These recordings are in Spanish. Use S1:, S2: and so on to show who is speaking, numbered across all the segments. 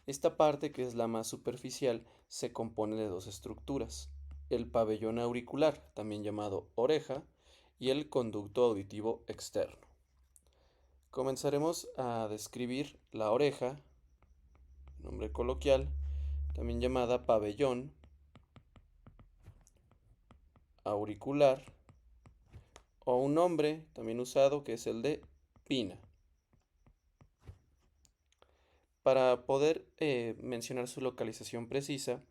S1: Esta parte, que es la más superficial, se compone de dos estructuras: el pabellón auricular, también llamado oreja, y el conducto auditivo externo. Comenzaremos a describir la oreja, nombre coloquial, también llamada pabellón auricular, o un nombre también usado que es el de pina. Para poder mencionar su localización precisa,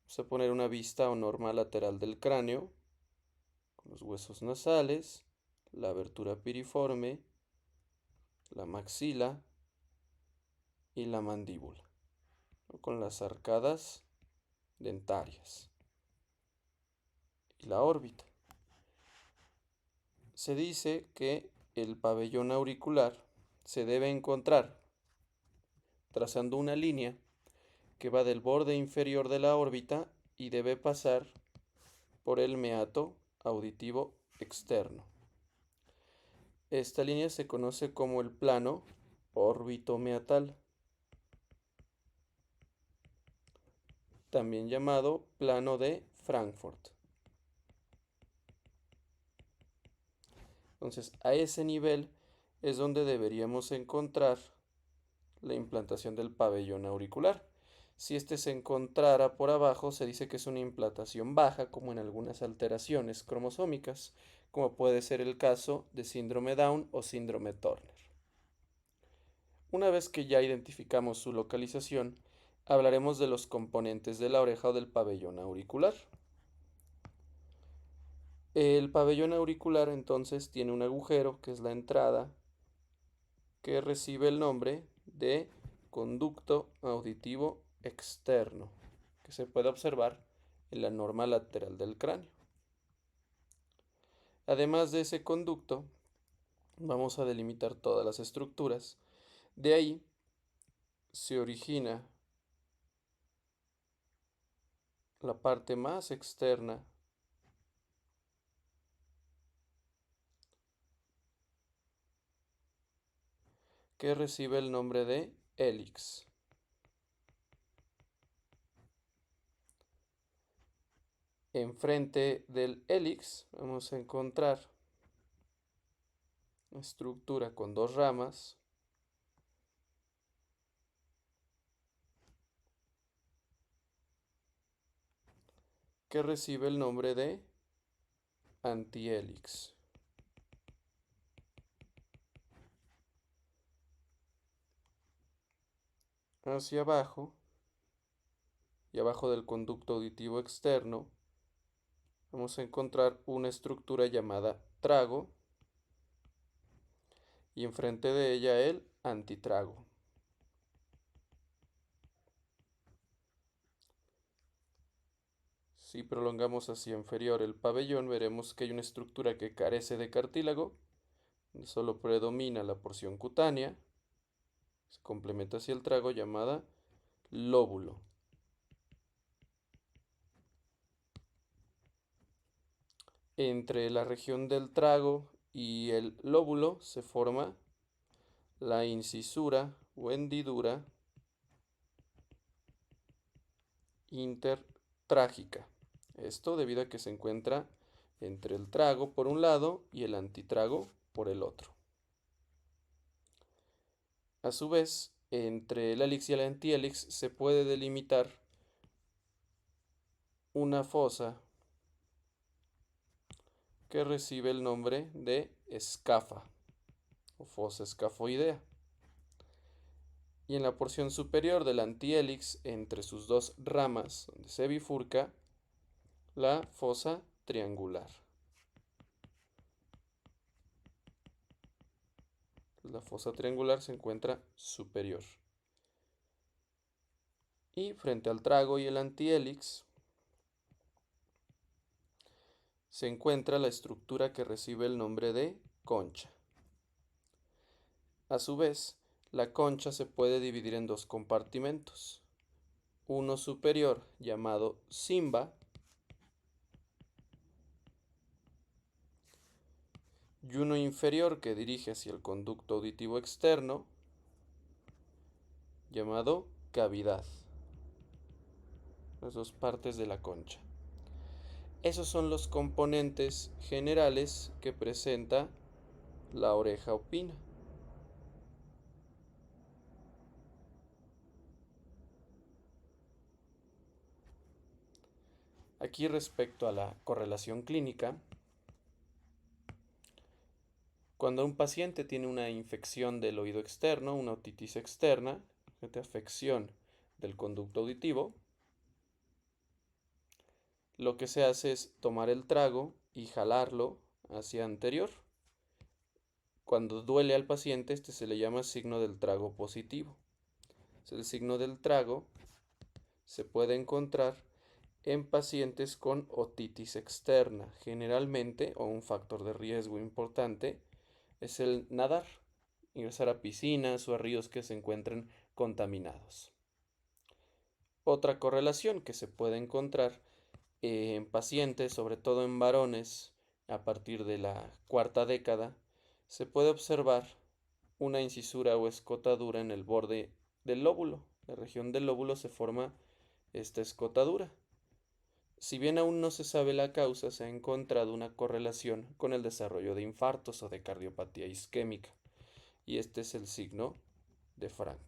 S1: vamos a poner una vista o norma lateral del cráneo, con los huesos nasales, la abertura piriforme, la maxila y la mandíbula, ¿no?, con las arcadas dentarias y la órbita. Se dice que el pabellón auricular se debe encontrar trazando una línea que va del borde inferior de la órbita y debe pasar por el meato auditivo externo. Esta línea se conoce como el plano órbito-meatal, también llamado plano de Frankfurt. Entonces, a ese nivel es donde deberíamos encontrar la implantación del pabellón auricular. Si este se encontrara por abajo, se dice que es una implantación baja, como en algunas alteraciones cromosómicas, como puede ser el caso de síndrome Down o síndrome Turner. Una vez que ya identificamos su localización, hablaremos de los componentes de la oreja o del pabellón auricular. El pabellón auricular entonces tiene un agujero, que es la entrada, que recibe el nombre de conducto auditivo externo, que se puede observar en la norma lateral del cráneo. Además de ese conducto, vamos a delimitar todas las estructuras. De ahí se origina la parte más externa que recibe el nombre de hélix. Enfrente del hélix vamos a encontrar una estructura con dos ramas que recibe el nombre de antihélix. Hacia abajo y abajo del conducto auditivo externo vamos a encontrar una estructura llamada trago y enfrente de ella el antitrago. Si prolongamos hacia inferior el pabellón, veremos que hay una estructura que carece de cartílago, donde solo predomina la porción cutánea, se complementa hacia el trago, llamada lóbulo. Entre la región del trago y el lóbulo se forma la incisura o hendidura intertrágica. Esto debido a que se encuentra entre el trago por un lado y el antitrago por el otro. A su vez, entre el hélix y el antihélix se puede delimitar una fosa que recibe el nombre de escafa o fosa escafoidea. Y en la porción superior del antihélix, entre sus dos ramas donde se bifurca, la fosa triangular. La fosa triangular se encuentra superior. Y frente al trago y el antihélix se encuentra la estructura que recibe el nombre de concha. A su vez, la concha se puede dividir en dos compartimentos: uno superior llamado cimba y uno inferior que dirige hacia el conducto auditivo externo llamado cavidad, las dos partes de la concha. Esos son los componentes generales que presenta la oreja opina. Aquí respecto a la correlación clínica, cuando un paciente tiene una infección del oído externo, una otitis externa, afección del conducto auditivo, lo que se hace es tomar el trago y jalarlo hacia anterior. Cuando duele al paciente, este se le llama signo del trago positivo. El signo del trago se puede encontrar en pacientes con otitis externa. Generalmente, o un factor de riesgo importante, es el nadar, ingresar a piscinas o a ríos que se encuentren contaminados. Otra correlación que se puede encontrar en pacientes, sobre todo en varones, a partir de la cuarta década, se puede observar una incisura o escotadura en el borde del lóbulo. En la región del lóbulo se forma esta escotadura. Si bien aún no se sabe la causa, se ha encontrado una correlación con el desarrollo de infartos o de cardiopatía isquémica, y este es el signo de Frank.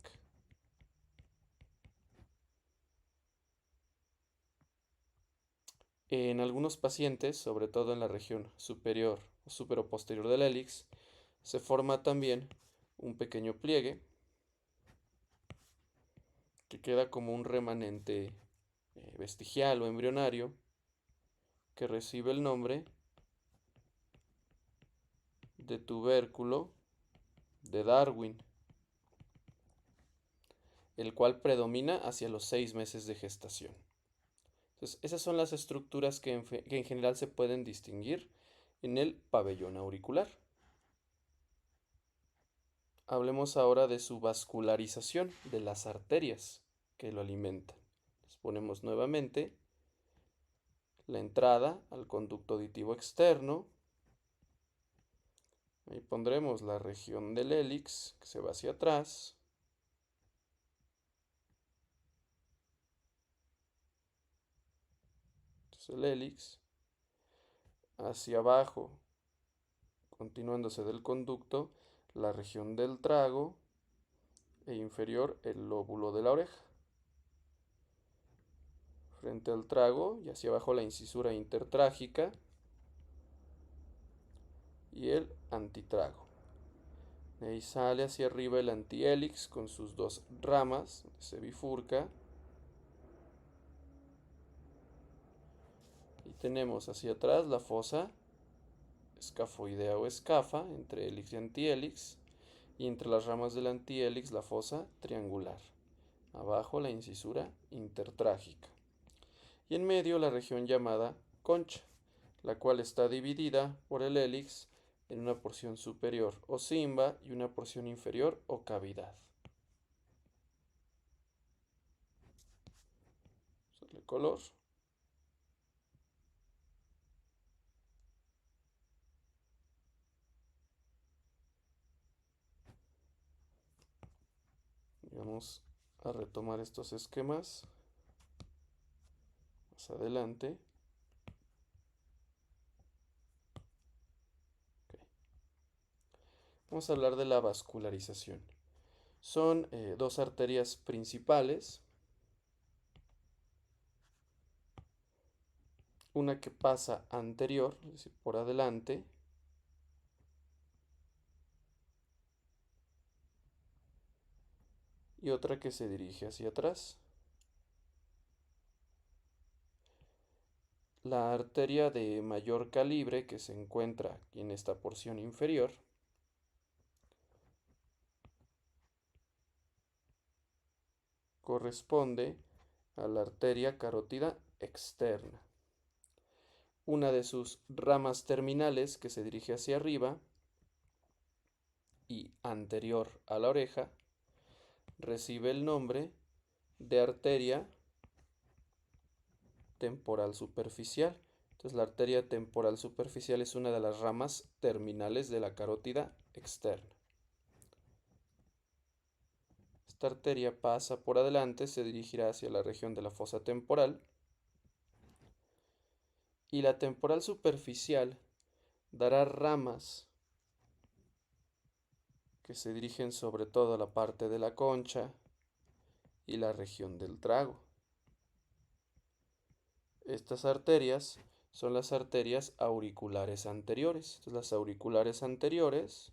S1: En algunos pacientes, sobre todo en la región superior o superoposterior del hélix, se forma también un pequeño pliegue que queda como un remanente vestigial o embrionario que recibe el nombre de tubérculo de Darwin, el cual predomina hacia los 6 meses de gestación. Entonces, esas son las estructuras que en general se pueden distinguir en el pabellón auricular. Hablemos ahora de su vascularización, de las arterias que lo alimentan. Les ponemos nuevamente la entrada al conducto auditivo externo. Ahí pondremos la región del hélix que se va hacia atrás. Entonces el hélix hacia abajo, continuándose del conducto, la región del trago e inferior el lóbulo de la oreja. Frente al trago y hacia abajo la incisura intertrágica y el antitrago. De ahí sale hacia arriba el antihélix con sus dos ramas, se bifurca. Y tenemos hacia atrás la fosa escafoidea o escafa entre hélix y antihélix. Y entre las ramas del antihélix la fosa triangular. Abajo la incisura intertrágica. Y en medio la región llamada concha, la cual está dividida por el hélix en una porción superior o cimba y una porción inferior o cavidad. El color. Vamos a retomar estos esquemas más adelante. Okay. Vamos a hablar de la vascularización. Son dos arterias principales. Una que pasa anterior, es decir, por adelante. Y otra que se dirige hacia atrás. La arteria de mayor calibre que se encuentra aquí en esta porción inferior corresponde a la arteria carótida externa. Una de sus ramas terminales que se dirige hacia arriba y anterior a la oreja recibe el nombre de arteria temporal superficial. Entonces la arteria temporal superficial es una de las ramas terminales de la carótida externa. Esta arteria pasa por adelante, se dirigirá hacia la región de la fosa temporal. Y la temporal superficial dará ramas que se dirigen sobre todo a la parte de la concha y la región del trago. Estas arterias son las arterias auriculares anteriores. Entonces, las auriculares anteriores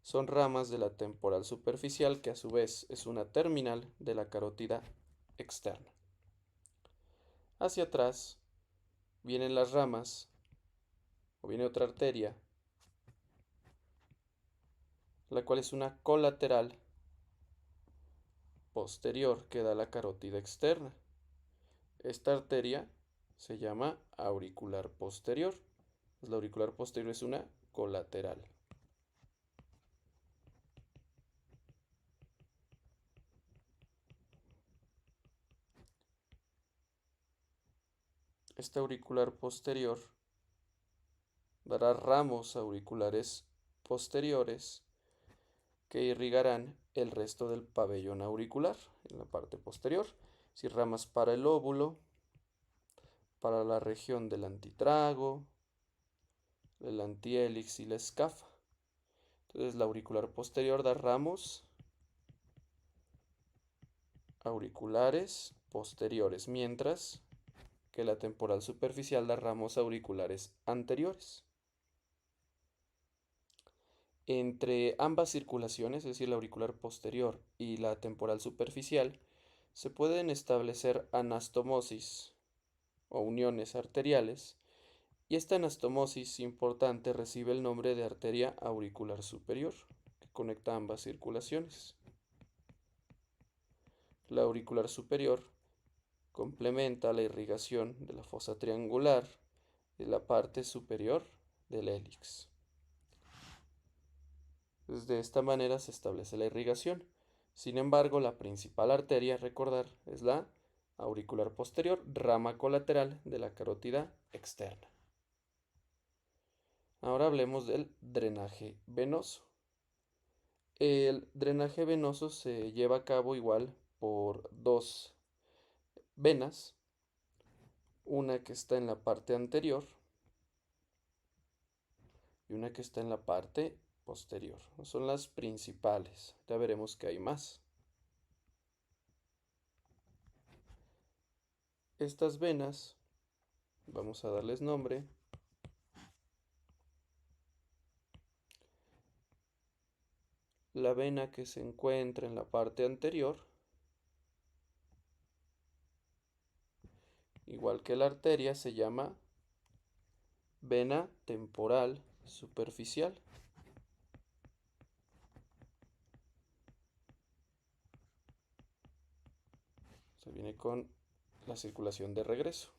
S1: son ramas de la temporal superficial, que a su vez es una terminal de la carótida externa. Hacia atrás vienen las ramas, o viene otra arteria, la cual es una colateral posterior que da la carótida externa. Esta arteria se llama auricular posterior. La auricular posterior es una colateral. Esta auricular posterior dará ramos auriculares posteriores que irrigarán el resto del pabellón auricular en la parte posterior. Si ramas para el lóbulo, para la región del antitrago, el antihelix y la escafa. Entonces la auricular posterior da ramos auriculares posteriores, mientras que la temporal superficial da ramos auriculares anteriores. Entre ambas circulaciones, es decir, la auricular posterior y la temporal superficial, se pueden establecer anastomosis o uniones arteriales, y esta anastomosis importante recibe el nombre de arteria auricular superior, que conecta ambas circulaciones. La auricular superior complementa la irrigación de la fosa triangular de la parte superior del hélix. De esta manera se establece la irrigación. Sin embargo, la principal arteria a recordar es la auricular posterior, rama colateral de la carótida externa. Ahora hablemos del drenaje venoso. El drenaje venoso se lleva a cabo igual por dos venas, una que está en la parte anterior y una que está en la parte posterior. Son las principales. Ya veremos que hay más. Estas venas, vamos a darles nombre. La vena que se encuentra en la parte anterior, igual que la arteria, se llama vena temporal superficial. Se viene con la circulación de regreso.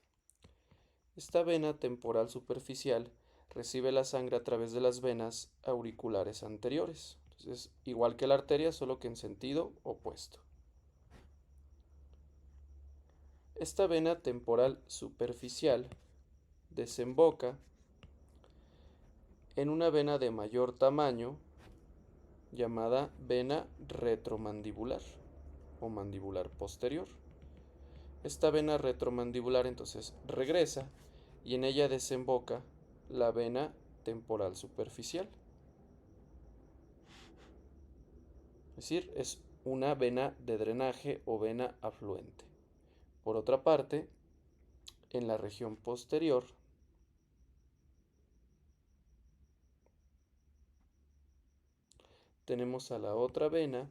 S1: Esta vena temporal superficial recibe la sangre a través de las venas auriculares anteriores. Entonces, igual que la arteria, solo que en sentido opuesto. Esta vena temporal superficial desemboca en una vena de mayor tamaño llamada vena retromandibular o mandibular posterior. Esta vena retromandibular entonces regresa y en ella desemboca la vena temporal superficial. Es decir, es una vena de drenaje o vena afluente. Por otra parte, en la región posterior tenemos a la otra vena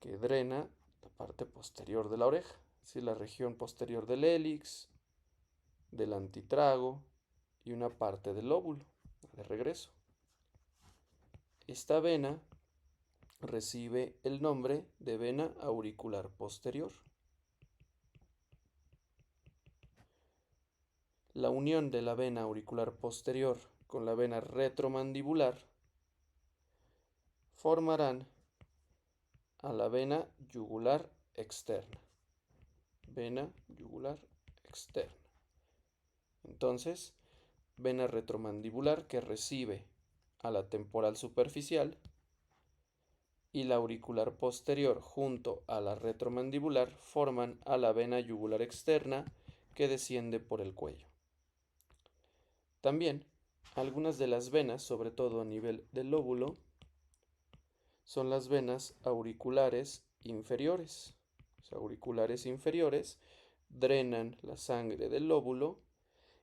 S1: que drena la parte posterior de la oreja, es decir, la región posterior del hélix, del antitrago y una parte del lóbulo de regreso. Esta vena recibe el nombre de vena auricular posterior. La unión de la vena auricular posterior con la vena retromandibular formarán a la vena yugular externa. Vena yugular externa. Entonces, vena retromandibular que recibe a la temporal superficial y la auricular posterior junto a la retromandibular forman a la vena yugular externa que desciende por el cuello. También, algunas de las venas, sobre todo a nivel del lóbulo, son las venas auriculares inferiores. Los auriculares inferiores drenan la sangre del lóbulo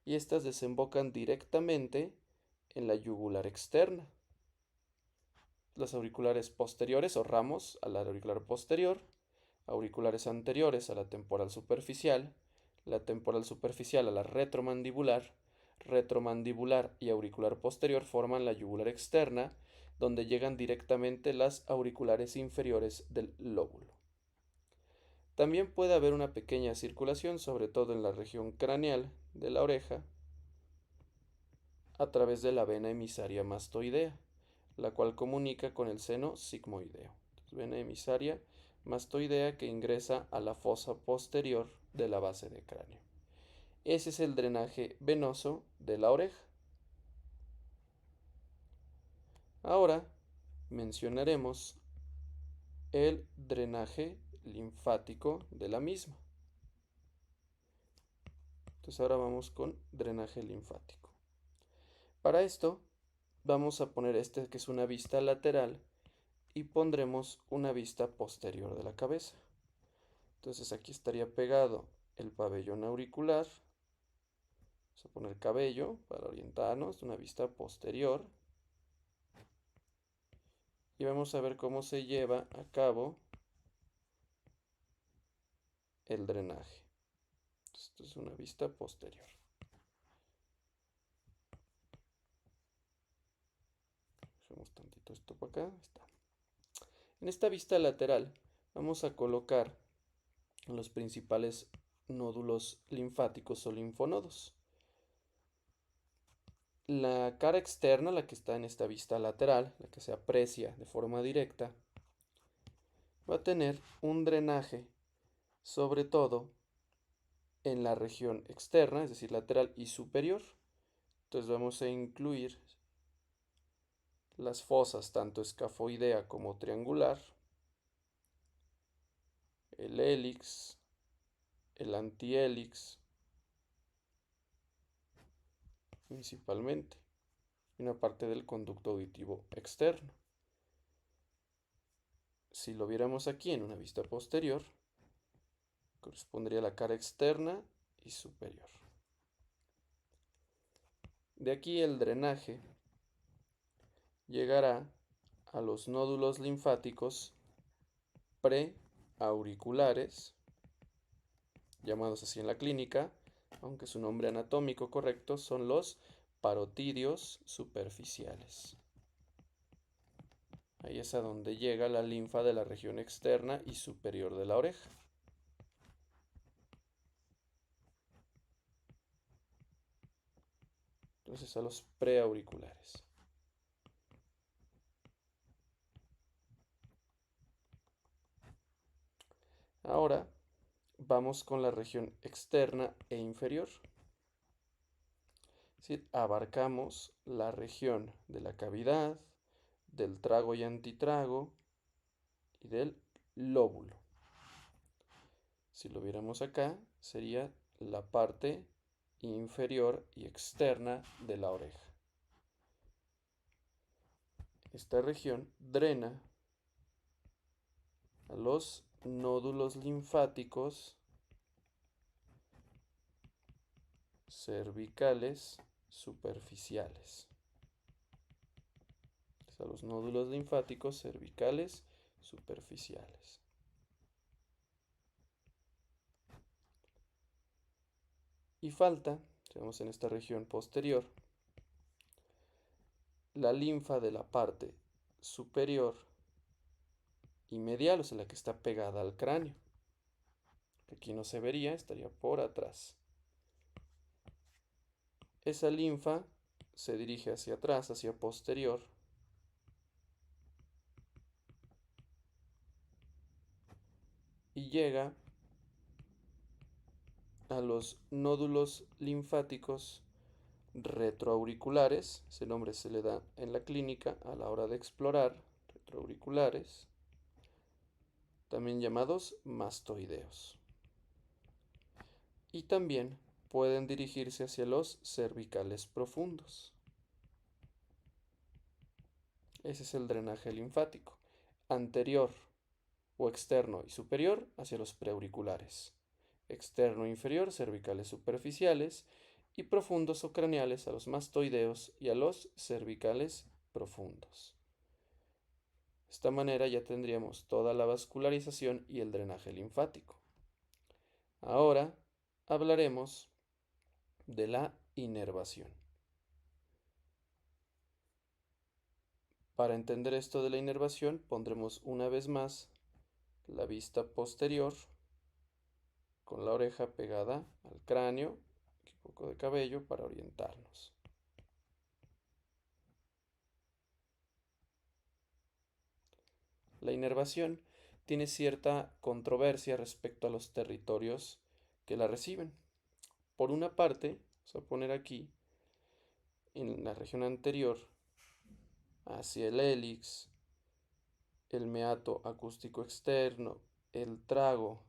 S1: y estas desembocan directamente en la yugular externa. Las auriculares posteriores o ramos a la auricular posterior, auriculares anteriores a la temporal superficial, la temporal superficial a la retromandibular, retromandibular y auricular posterior forman la yugular externa, donde llegan directamente las auriculares inferiores del lóbulo. También puede haber una pequeña circulación, sobre todo en la región craneal de la oreja, a través de la vena emisaria mastoidea, la cual comunica con el seno sigmoideo. Vena emisaria mastoidea que ingresa a la fosa posterior de la base de cráneo. Ese es el drenaje venoso de la oreja. Ahora mencionaremos el drenaje linfático de la misma. Entonces ahora vamos con drenaje linfático. Para esto vamos a poner que es una vista lateral y pondremos una vista posterior de la cabeza. Entonces aquí estaría pegado el pabellón auricular. Vamos a poner cabello para orientarnos, una vista posterior. Y vamos a ver cómo se lleva a cabo el drenaje. Esto es una vista posterior. Dejemos tantito esto para acá. Está. En esta vista lateral vamos a colocar los principales nódulos linfáticos o linfonodos. La cara externa, la que está en esta vista lateral, la que se aprecia de forma directa, va a tener un drenaje, sobre todo en la región externa, es decir, lateral y superior. Entonces vamos a incluir las fosas tanto escafoidea como triangular, el hélix, el antihélix, principalmente, y una parte del conducto auditivo externo. Si lo viéramos aquí en una vista posterior, correspondría a la cara externa y superior. De aquí el drenaje llegará a los nódulos linfáticos preauriculares, llamados así en la clínica, aunque su nombre anatómico correcto son los parotidios superficiales. Ahí es a donde llega la linfa de la región externa y superior de la oreja. Entonces a los preauriculares. Ahora vamos con la región externa e inferior. Es decir, abarcamos la región de la cavidad, del trago y antitrago y del lóbulo. Si lo viéramos acá, sería la parte inferior y externa de la oreja. Esta región drena a los nódulos linfáticos cervicales superficiales. A los nódulos linfáticos cervicales superficiales. Y falta, tenemos en esta región posterior, la linfa de la parte superior y medial, o sea, la que está pegada al cráneo. Aquí no se vería, estaría por atrás. Esa linfa se dirige hacia atrás, hacia posterior, y llega a los nódulos linfáticos retroauriculares. Ese nombre se le da en la clínica a la hora de explorar, retroauriculares, también llamados mastoideos. Y también pueden dirigirse hacia los cervicales profundos. Ese es el drenaje linfático. Anterior o externo y superior hacia los preauriculares. Externo e inferior, cervicales superficiales, y profundos o craneales a los mastoideos y a los cervicales profundos. De esta manera ya tendríamos toda la vascularización y el drenaje linfático. Ahora hablaremos de la inervación. Para entender esto de la inervación, pondremos una vez más la vista posterior con la oreja pegada al cráneo, un poco de cabello para orientarnos. La inervación tiene cierta controversia respecto a los territorios que la reciben. Por una parte, vamos a poner aquí, en la región anterior, hacia el hélix, el meato acústico externo, el trago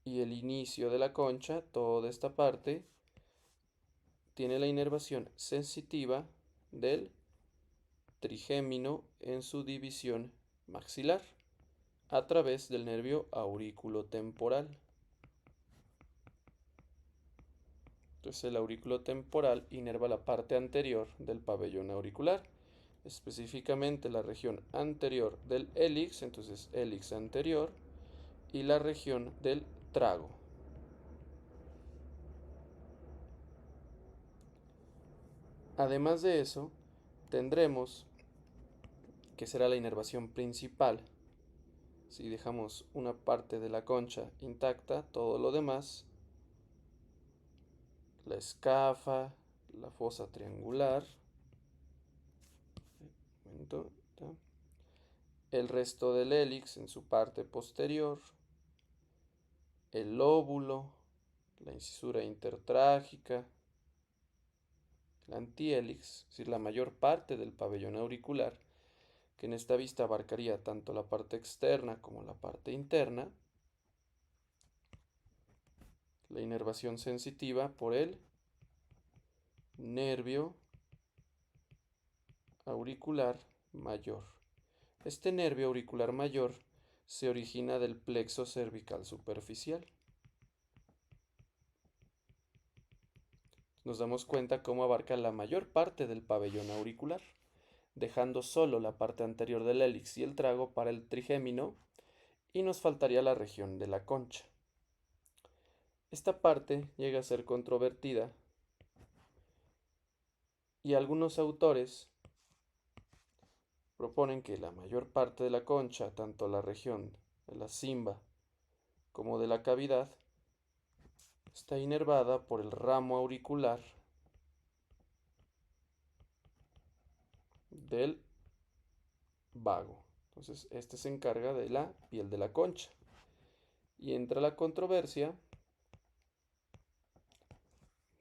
S1: y el inicio de la concha, toda esta parte tiene la inervación sensitiva del trigémino en su división maxilar a través del nervio auriculotemporal. Entonces el aurículo temporal inerva la parte anterior del pabellón auricular, específicamente la región anterior del hélix, entonces hélix anterior, y la región del trago. Además de eso, tendremos, que será la inervación principal, si dejamos una parte de la concha intacta, todo lo demás, la escafa, la fosa triangular, el resto del hélix en su parte posterior, el lóbulo, la incisura intertrágica, el antihélix, es decir, la mayor parte del pabellón auricular, que en esta vista abarcaría tanto la parte externa como la parte interna, la inervación sensitiva por el nervio auricular mayor. Este nervio auricular mayor se origina del plexo cervical superficial. Nos damos cuenta cómo abarca la mayor parte del pabellón auricular, dejando solo la parte anterior del hélix y el trago para el trigémino, y nos faltaría la región de la concha. Esta parte llega a ser controvertida y algunos autores proponen que la mayor parte de la concha, tanto la región de la cimba como de la cavidad, está inervada por el ramo auricular del vago. Entonces, este se encarga de la piel de la concha. Y entra la controversia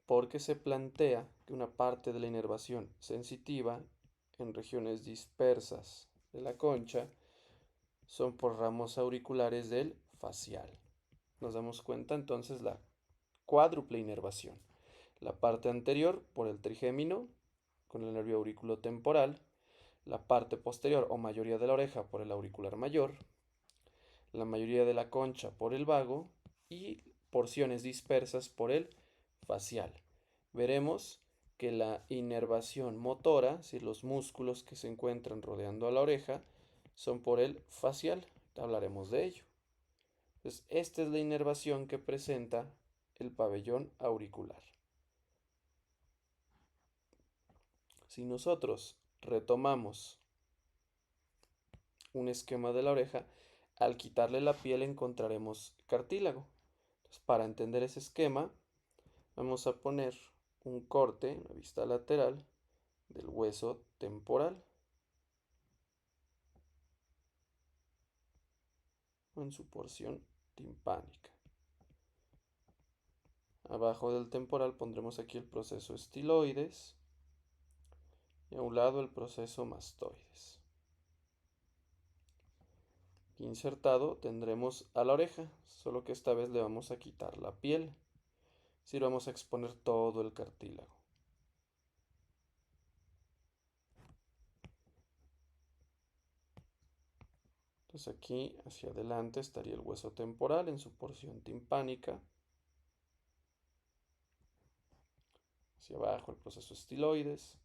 S1: porque se plantea que una parte de la inervación sensitiva en regiones dispersas de la concha son por ramos auriculares del facial. Nos damos cuenta entonces la cuádruple inervación. La parte anterior por el trigémino con el nervio auriculotemporal, la parte posterior o mayoría de la oreja por el auricular mayor, la mayoría de la concha por el vago y porciones dispersas por el facial. Veremos que la inervación motora, es decir, los músculos que se encuentran rodeando a la oreja, son por el facial. Hablaremos de ello. Entonces, esta es la inervación que presenta el pabellón auricular. Si nosotros retomamos un esquema de la oreja, al quitarle la piel encontraremos cartílago. Entonces, para entender ese esquema, vamos a poner un corte en la vista lateral del hueso temporal en su porción timpánica. Abajo del temporal pondremos aquí el proceso estiloides y a un lado el proceso mastoides. Insertado tendremos a la oreja, solo que esta vez le vamos a quitar la piel. Es decir, vamos a exponer todo el cartílago. Entonces aquí hacia adelante estaría el hueso temporal en su porción timpánica. Hacia abajo el proceso estiloides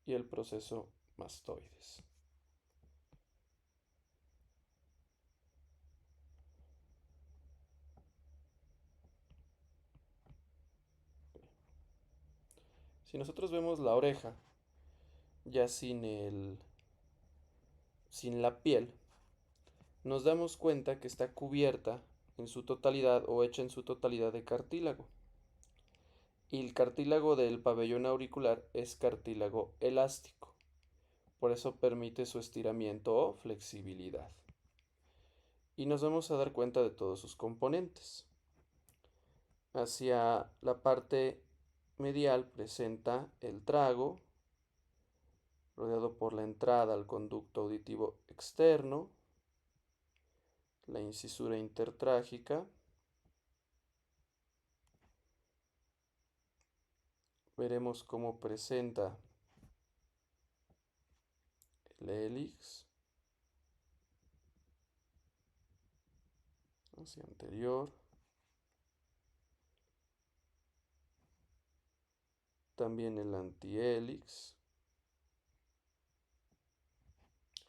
S1: y el proceso mastoides. Si nosotros vemos la oreja ya sin la piel, nos damos cuenta que está cubierta en su totalidad o hecha en su totalidad de cartílago. Y el cartílago del pabellón auricular es cartílago elástico. Por eso permite su estiramiento o flexibilidad. Y nos vamos a dar cuenta de todos sus componentes. Hacia la parte medial presenta el trago, rodeado por la entrada al conducto auditivo externo, la incisura intertrágica. Veremos cómo presenta el hélix hacia anterior. También el antihélix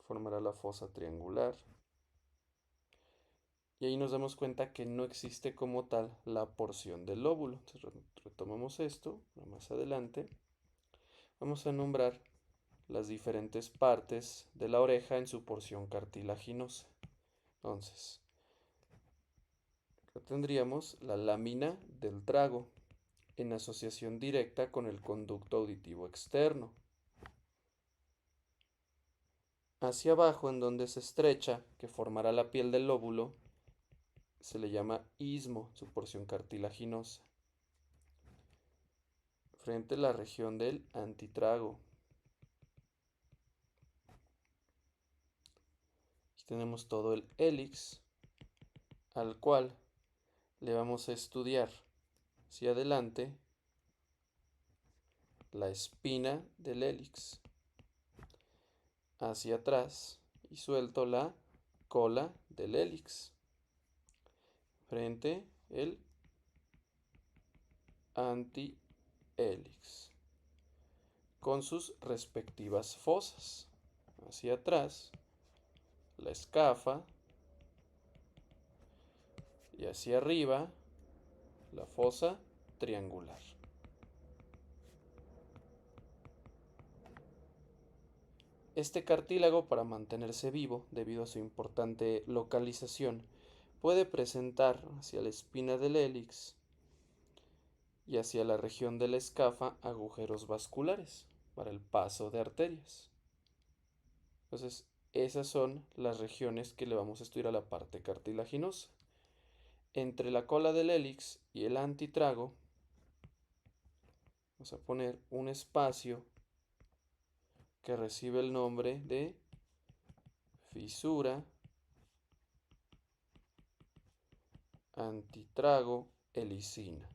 S1: formará la fosa triangular. Y ahí nos damos cuenta que no existe como tal la porción del lóbulo. Entonces retomamos esto más adelante. Vamos a nombrar las diferentes partes de la oreja en su porción cartilaginosa. Entonces, acá tendríamos la lámina del trago en asociación directa con el conducto auditivo externo. Hacia abajo, en donde se estrecha, que formará la piel del lóbulo, se le llama istmo, su porción cartilaginosa. Frente a la región del antitrago. Aquí tenemos todo el hélix, al cual le vamos a estudiar hacia adelante la espina del hélix, hacia atrás y suelto la cola del hélix, frente el antihélix, con sus respectivas fosas. Hacia atrás la escafa y hacia arriba la fosa triangular. Este cartílago, para mantenerse vivo debido a su importante localización, puede presentar hacia la espina del hélix y hacia la región de la escafa agujeros vasculares para el paso de arterias. Entonces, esas son las regiones que le vamos a estudiar a la parte cartilaginosa. Entre la cola del hélix y el antitrago, vamos a poner un espacio que recibe el nombre de fisura antitrago helicina.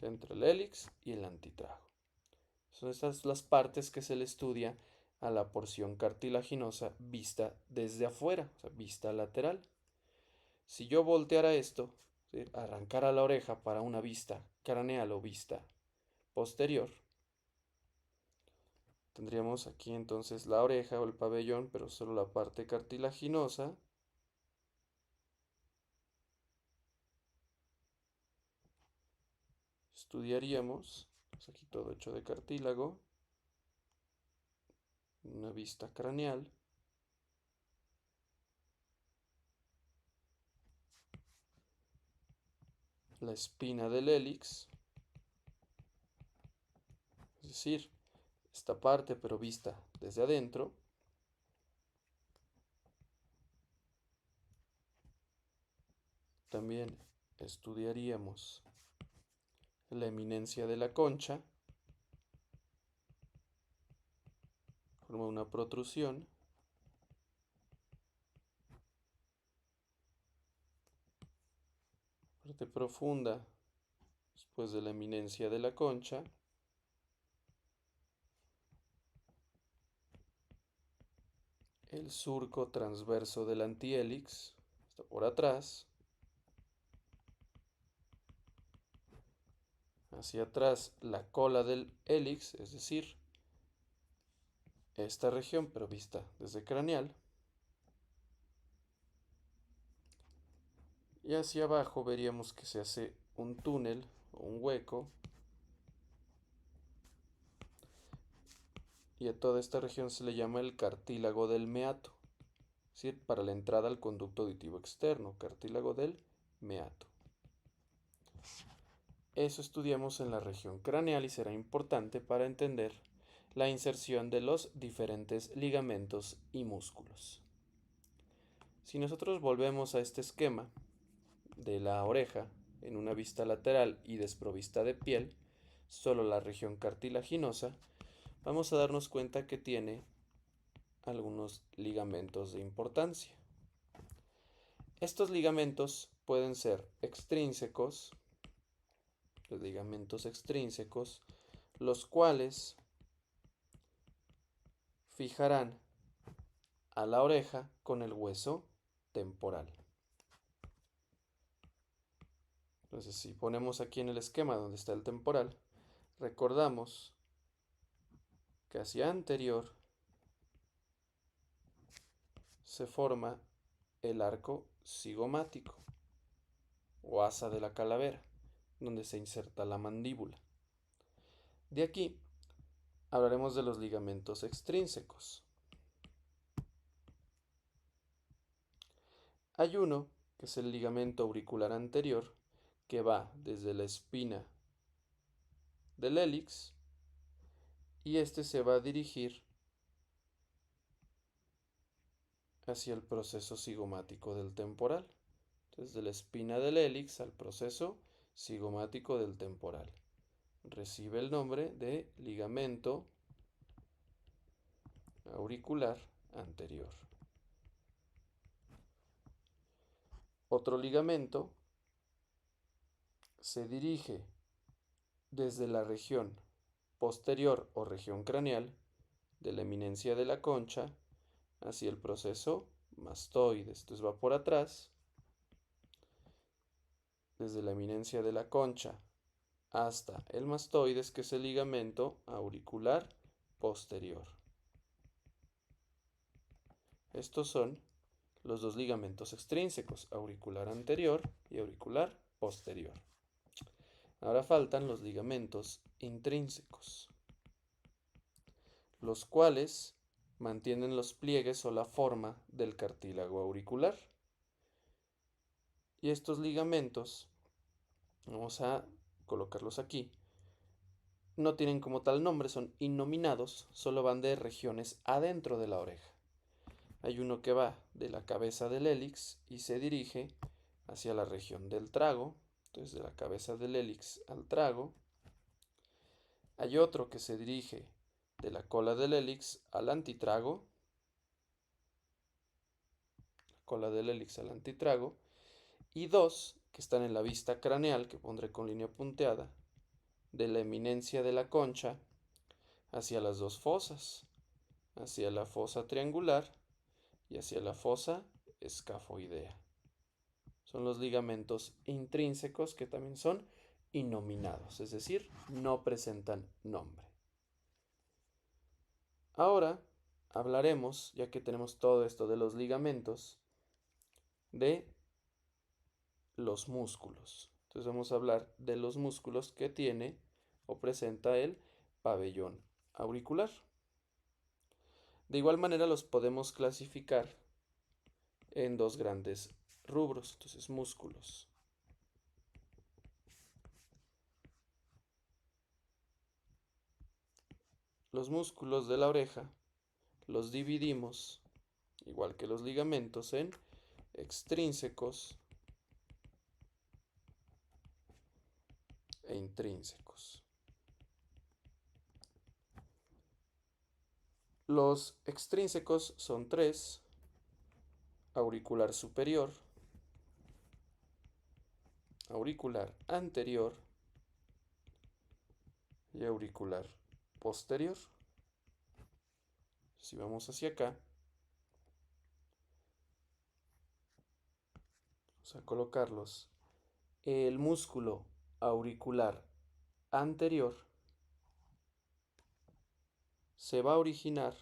S1: Entre el hélix y el antitrago. Son estas las partes que se le estudia a la porción cartilaginosa vista desde afuera, o sea, vista lateral. Si yo volteara esto, ¿sí?, arrancara la oreja para una vista craneal o vista posterior, tendríamos aquí entonces la oreja o el pabellón, pero solo la parte cartilaginosa. Estudiaríamos, pues aquí todo hecho de cartílago, una vista craneal. La espina del hélix, es decir, esta parte pero vista desde adentro. También estudiaríamos la eminencia de la concha, forma una protrusión, parte profunda, después de la eminencia de la concha, el surco transverso del antihelix, está por atrás, hacia atrás la cola del hélix, es decir, esta región, pero vista desde craneal, y hacia abajo veríamos que se hace un túnel o un hueco, y a toda esta región se le llama el cartílago del meato, es decir, para la entrada al conducto auditivo externo, cartílago del meato. Eso estudiamos en la región craneal y será importante para entender la inserción de los diferentes ligamentos y músculos. Si nosotros volvemos a este esquema de la oreja en una vista lateral y desprovista de piel, solo la región cartilaginosa, vamos a darnos cuenta que tiene algunos ligamentos de importancia. Estos ligamentos pueden ser extrínsecos, los ligamentos extrínsecos, los cuales fijarán a la oreja con el hueso temporal. Entonces, si ponemos aquí en el esquema donde está el temporal, recordamos que hacia anterior se forma el arco cigomático o asa de la calavera, donde se inserta la mandíbula. De aquí hablaremos de los ligamentos extrínsecos. Hay uno, que es el ligamento auricular anterior, que va desde la espina del hélix y este se va a dirigir hacia el proceso cigomático del temporal. Desde la espina del hélix al proceso cigomático del temporal. Recibe el nombre de ligamento auricular anterior. Otro ligamento se dirige desde la región posterior o región craneal de la eminencia de la concha hacia el proceso mastoide. Entonces va por atrás, desde la eminencia de la concha hasta el mastoides, que es el ligamento auricular posterior. Estos son los dos ligamentos extrínsecos, auricular anterior y auricular posterior. Ahora faltan los ligamentos intrínsecos, los cuales mantienen los pliegues o la forma del cartílago auricular. Y estos ligamentos, vamos a colocarlos aquí, no tienen como tal nombre, son innominados, solo van de regiones adentro de la oreja. Hay uno que va de la cabeza del hélix y se dirige hacia la región del trago, entonces de la cabeza del hélix al trago. Hay otro que se dirige de la cola del hélix al antitrago, cola del hélix al antitrago, y dos que están en la vista craneal, que pondré con línea punteada, de la eminencia de la concha hacia las dos fosas, hacia la fosa triangular y hacia la fosa escafoidea. Son los ligamentos intrínsecos, que también son innominados, es decir, no presentan nombre. Ahora hablaremos, ya que tenemos todo esto de los ligamentos, de los músculos. Entonces vamos a hablar de los músculos que tiene o presenta el pabellón auricular. De igual manera los podemos clasificar en dos grandes rubros, entonces músculos. Los músculos de la oreja los dividimos, igual que los ligamentos, en extrínsecos e intrínsecos. Los extrínsecos son tres: auricular superior, auricular anterior y auricular posterior. Si vamos hacia acá, vamos a colocarlos. El músculo auricular anterior se va a originar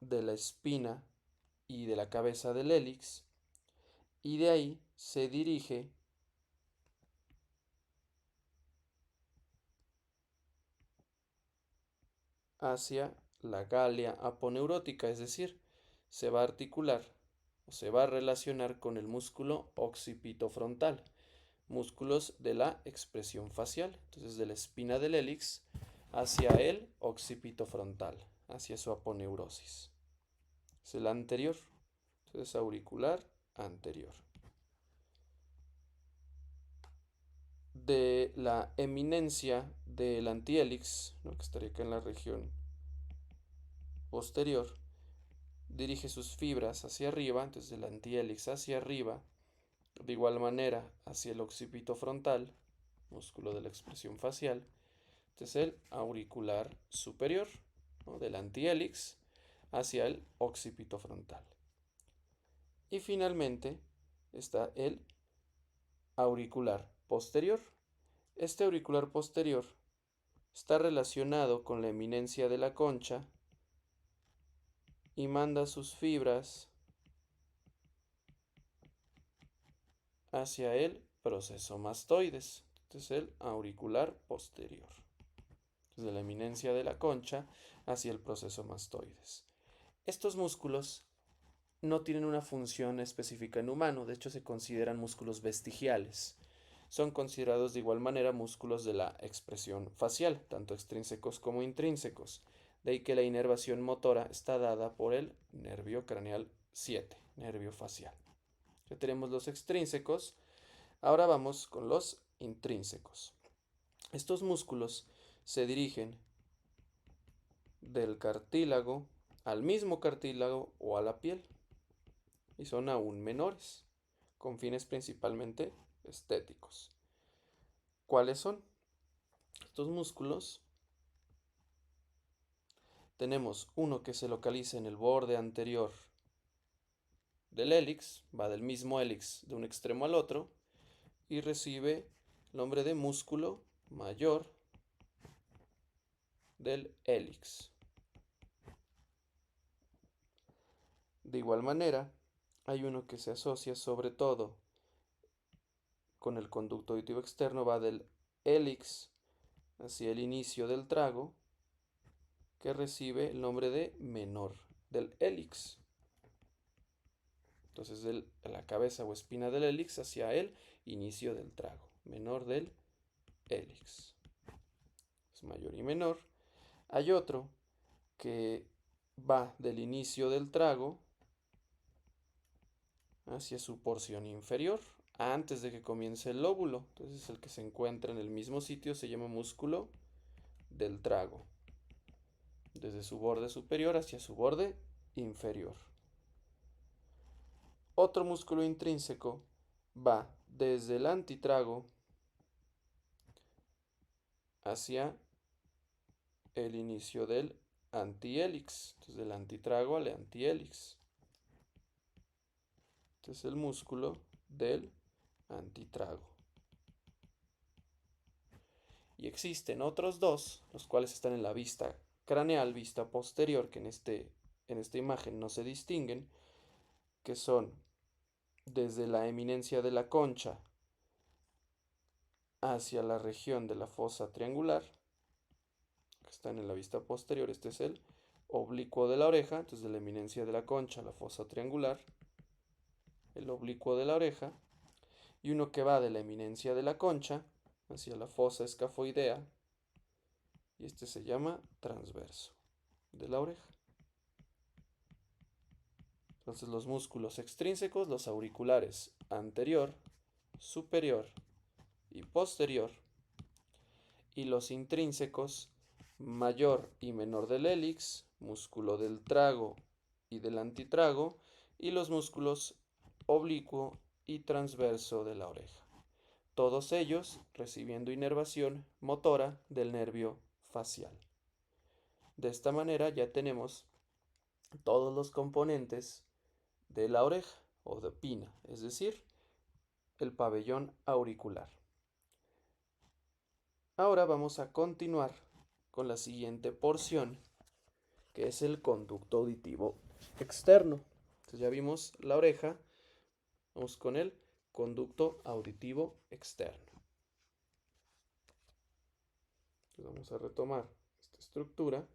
S1: de la espina y de la cabeza del hélix, y de ahí se dirige hacia la galia aponeurótica, es decir, se va a articular o se va a relacionar con el músculo occipitofrontal, músculos de la expresión facial. Entonces, de la espina del hélix hacia el occipitofrontal, hacia su aponeurosis. Es el anterior. Entonces, auricular anterior. De la eminencia del antihélix, ¿no?, que estaría acá en la región posterior, dirige sus fibras hacia arriba, entonces del antihélix hacia arriba, de igual manera hacia el occipito frontal, músculo de la expresión facial. Este es el auricular superior, ¿no?, del antihélix hacia el occipito frontal. Y finalmente está el auricular posterior. Este auricular posterior está relacionado con la eminencia de la concha y manda sus fibras hacia el proceso mastoides. Este es el auricular posterior. Desde la eminencia de la concha hacia el proceso mastoides. Estos músculos no tienen una función específica en humano, de hecho se consideran músculos vestigiales. Son considerados de igual manera músculos de la expresión facial, tanto extrínsecos como intrínsecos. De ahí que la inervación motora está dada por el nervio craneal 7, nervio facial. Ya tenemos los extrínsecos, ahora vamos con los intrínsecos. Estos músculos se dirigen del cartílago al mismo cartílago o a la piel y son aún menores, con fines principalmente estéticos. ¿Cuáles son estos músculos? Tenemos uno que se localiza en el borde anterior del hélix, va del mismo hélix de un extremo al otro y recibe el nombre de músculo mayor del hélix. De igual manera, hay uno que se asocia sobre todo con el conducto auditivo externo, va del hélix hacia el inicio del trago, que recibe el nombre de menor del hélix. Entonces, de la cabeza o espina del hélix hacia el inicio del trago, menor del hélix. Es mayor y menor. Hay otro que va del inicio del trago hacia su porción inferior, antes de que comience el lóbulo. Entonces, el que se encuentra en el mismo sitio se llama músculo del trago, desde su borde superior hacia su borde inferior. Otro músculo intrínseco va desde el antitrago hacia el inicio del antihélix, entonces del antitrago al antihélix. Este es el músculo del antitrago. Y existen otros dos, los cuales están en la vista craneal, vista posterior, que en esta imagen no se distinguen, que son desde la eminencia de la concha hacia la región de la fosa triangular, que están en la vista posterior. Este es el oblicuo de la oreja, entonces de la eminencia de la concha a la fosa triangular, el oblicuo de la oreja, y uno que va de la eminencia de la concha hacia la fosa escafoidea, y este se llama transverso de la oreja. Entonces los músculos extrínsecos, los auriculares anterior, superior y posterior, y los intrínsecos mayor y menor del hélix, músculo del trago y del antitrago, y los músculos oblicuo y transverso de la oreja, todos ellos recibiendo inervación motora del nervio facial. De esta manera ya tenemos todos los componentes de la oreja o de pina, es decir, el pabellón auricular. Ahora vamos a continuar con la siguiente porción, que es el conducto auditivo externo. Entonces ya vimos la oreja, vamos con el conducto auditivo externo. Entonces vamos a retomar esta estructura.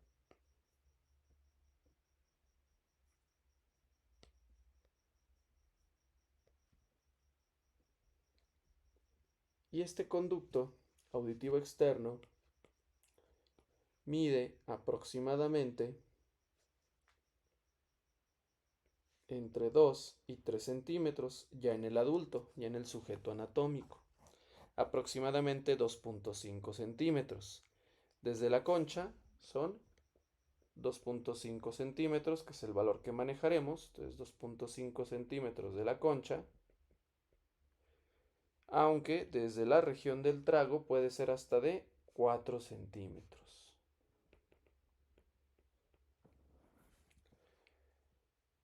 S1: Y este conducto auditivo externo mide aproximadamente entre 2 y 3 centímetros ya en el adulto, ya en el sujeto anatómico. Aproximadamente 2.5 centímetros. Desde la concha son 2.5 centímetros, que es el valor que manejaremos. Entonces 2.5 centímetros de la concha. Aunque desde la región del trago puede ser hasta de 4 centímetros.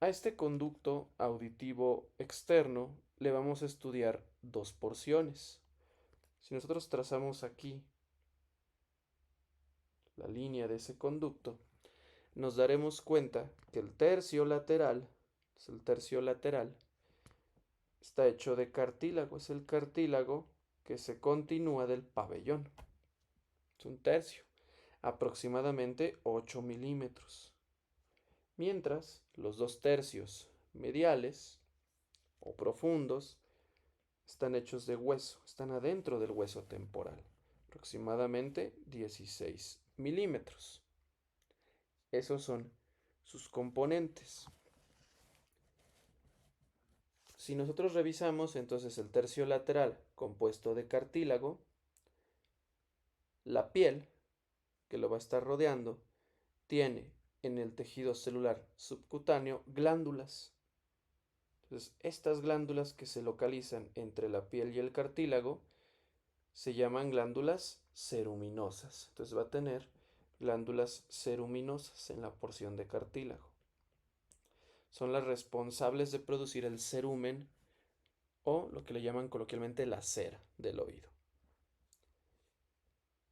S1: A este conducto auditivo externo le vamos a estudiar dos porciones. Si nosotros trazamos aquí la línea de ese conducto, nos daremos cuenta que el tercio lateral está hecho de cartílago, es el cartílago que se continúa del pabellón. Es un tercio, aproximadamente 8 milímetros. Mientras los dos tercios mediales o profundos están hechos de hueso, están adentro del hueso temporal, aproximadamente 16 milímetros. Esos son sus componentes. Si nosotros revisamos entonces el tercio lateral compuesto de cartílago, la piel que lo va a estar rodeando tiene en el tejido celular subcutáneo glándulas. Entonces, estas glándulas que se localizan entre la piel y el cartílago se llaman glándulas ceruminosas. Entonces va a tener glándulas ceruminosas en la porción de cartílago. Son las responsables de producir el cerumen o lo que le llaman coloquialmente la cera del oído.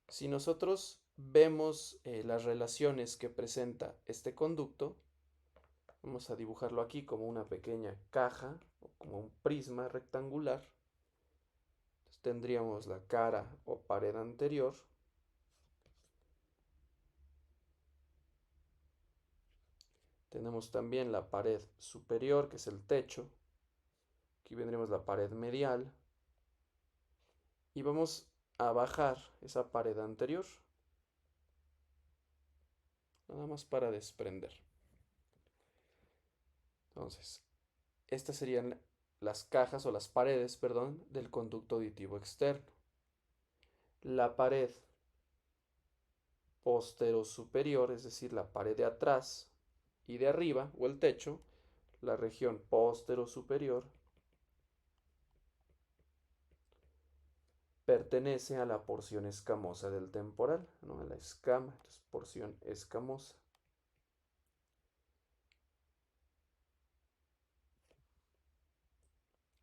S1: Si nosotros vemos las relaciones que presenta este conducto, vamos a dibujarlo aquí como una pequeña caja o como un prisma rectangular. Entonces tendríamos la cara o pared anterior, tenemos también la pared superior, que es el techo. Aquí vendríamos la pared medial. Y vamos a bajar esa pared anterior. Nada más para desprender. Entonces, estas serían las cajas o las paredes, perdón, del conducto auditivo externo. La pared posterosuperior, es decir, la pared de atrás y de arriba, o el techo, la región posterosuperior, pertenece a la porción escamosa del temporal, ¿no? A la escama, entonces porción escamosa.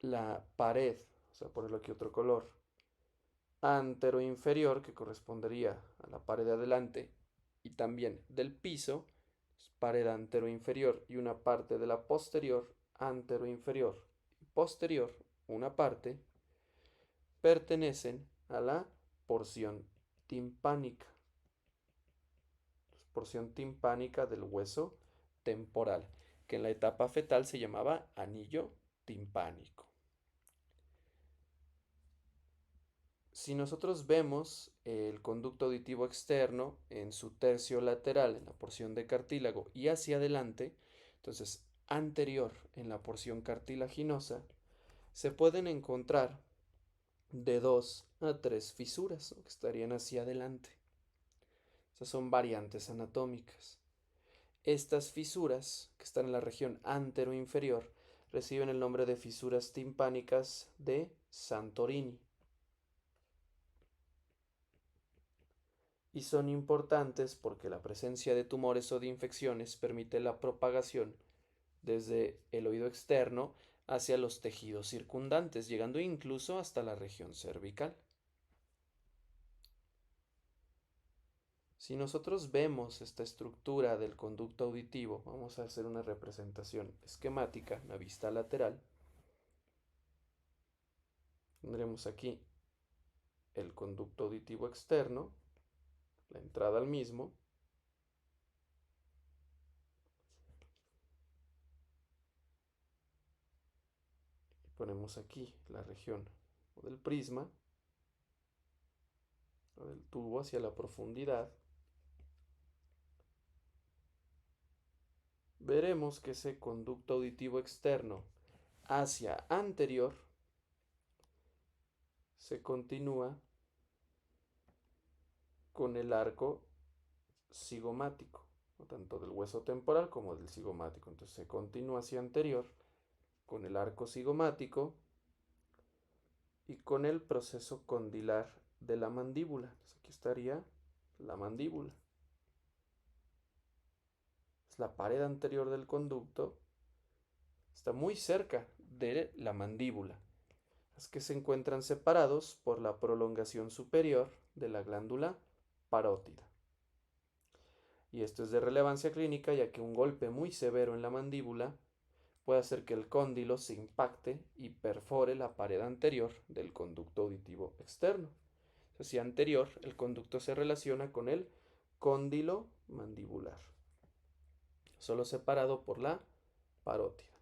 S1: La pared, o sea, ponerlo aquí otro color, anteroinferior, que correspondería a la pared de adelante y también del piso, pared anteroinferior y una parte de la posterior, anteroinferior y posterior, una parte, pertenecen a la porción timpánica. Porción timpánica del hueso temporal, que en la etapa fetal se llamaba anillo timpánico. Si nosotros vemos el conducto auditivo externo en su tercio lateral, en la porción de cartílago, y hacia adelante, entonces anterior en la porción cartilaginosa, se pueden encontrar de 2 a 3 fisuras, ¿no?, que estarían hacia adelante. Esas son variantes anatómicas. Estas fisuras, que están en la región anteroinferior, reciben el nombre de fisuras timpánicas de Santorini. Y son importantes porque la presencia de tumores o de infecciones permite la propagación desde el oído externo hacia los tejidos circundantes, llegando incluso hasta la región cervical. Si nosotros vemos esta estructura del conducto auditivo, vamos a hacer una representación esquemática, una vista lateral. Tendremos aquí el conducto auditivo externo, la entrada al mismo, y ponemos aquí la región del prisma, o del tubo hacia la profundidad. Veremos que ese conducto auditivo externo hacia anterior se continúa con el arco cigomático, tanto del hueso temporal como del cigomático. Entonces se continúa hacia anterior con el arco cigomático y con el proceso condilar de la mandíbula. Entonces aquí estaría la mandíbula. Es la pared anterior del conducto, está muy cerca de la mandíbula. Es que se encuentran separados por la prolongación superior de la glándula parótida. Y esto es de relevancia clínica ya que un golpe muy severo en la mandíbula puede hacer que el cóndilo se impacte y perfore la pared anterior del conducto auditivo externo. Si anterior, el conducto se relaciona con el cóndilo mandibular, solo separado por la parótida.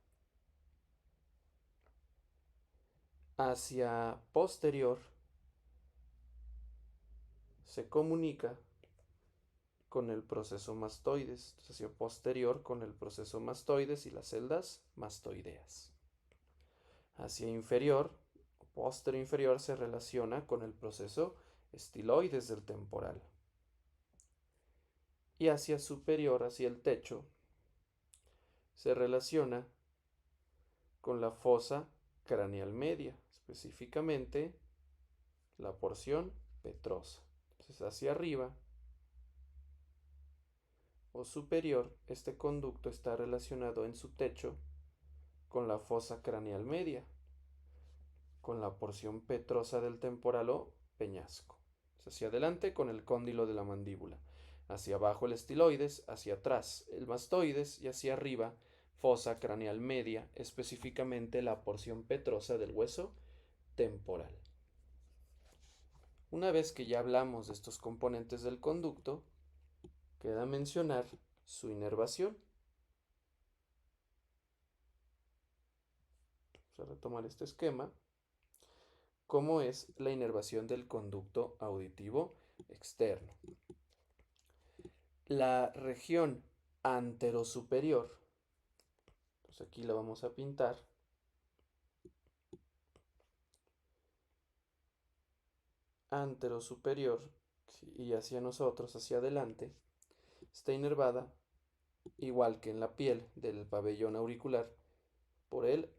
S1: Hacia posterior se comunica con el proceso mastoides, hacia posterior con el proceso mastoides y las celdas mastoideas. Hacia inferior, posterior inferior se relaciona con el proceso estiloides del temporal. Y hacia superior, hacia el techo, se relaciona con la fosa craneal media, específicamente la porción petrosa. Entonces hacia arriba o superior, este conducto está relacionado en su techo con la fosa craneal media, con la porción petrosa del temporal o peñasco. Hacia adelante con el cóndilo de la mandíbula, hacia abajo el estiloides, hacia atrás el mastoides y hacia arriba fosa craneal media, específicamente la porción petrosa del hueso temporal. Una vez que ya hablamos de estos componentes del conducto, queda mencionar su inervación. Vamos a retomar este esquema. ¿Cómo es la inervación del conducto auditivo externo? La región anterosuperior, pues aquí la vamos a pintar, anterosuperior, y hacia nosotros, hacia adelante, está inervada, igual que en la piel del pabellón auricular, por el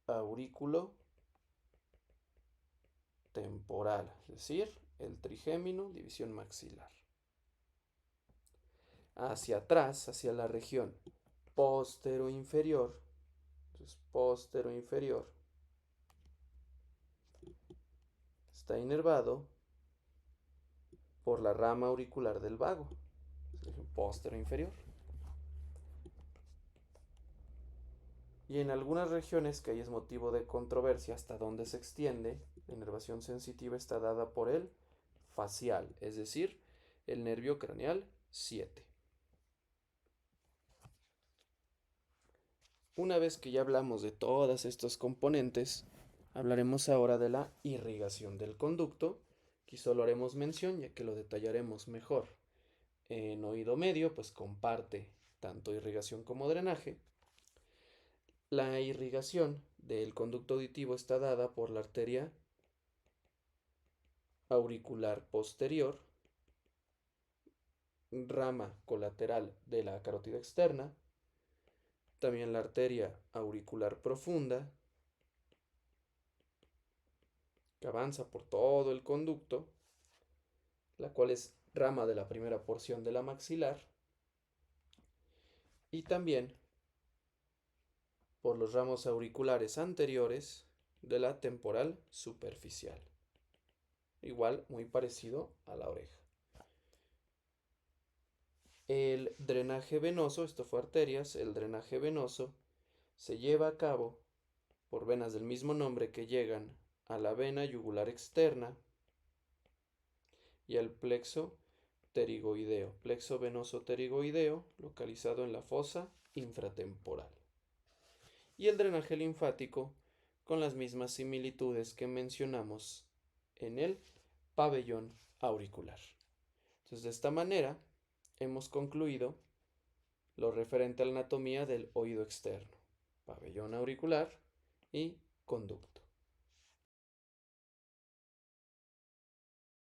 S1: aurículo temporal, es decir, el trigémino, división maxilar. Hacia atrás, hacia la región postero-inferior, entonces postero-inferior, está inervado por la rama auricular del vago, postero-inferior. Y en algunas regiones que ahí es motivo de controversia hasta dónde se extiende, la inervación sensitiva está dada por el facial, es decir, el nervio craneal 7. Una vez que ya hablamos de todos estos componentes, hablaremos ahora de la irrigación del conducto. Aquí solo haremos mención, ya que lo detallaremos mejor. En oído medio, pues comparte tanto irrigación como drenaje. La irrigación del conducto auditivo está dada por la arteria auricular posterior, rama colateral de la carótida externa, También la arteria auricular profunda, que avanza por todo el conducto, la cual es rama de la primera porción de la maxilar, y también por los ramos auriculares anteriores de la temporal superficial. Igual, muy parecido a la oreja. El drenaje venoso, esto fue arterias, el drenaje venoso se lleva a cabo por venas del mismo nombre que llegan a la vena yugular externa y al plexo pterigoideo, plexo venoso pterigoideo, localizado en la fosa infratemporal. Y el drenaje linfático con las mismas similitudes que mencionamos en el pabellón auricular. Entonces, de esta manera, hemos concluido lo referente a la anatomía del oído externo, pabellón auricular y conducto.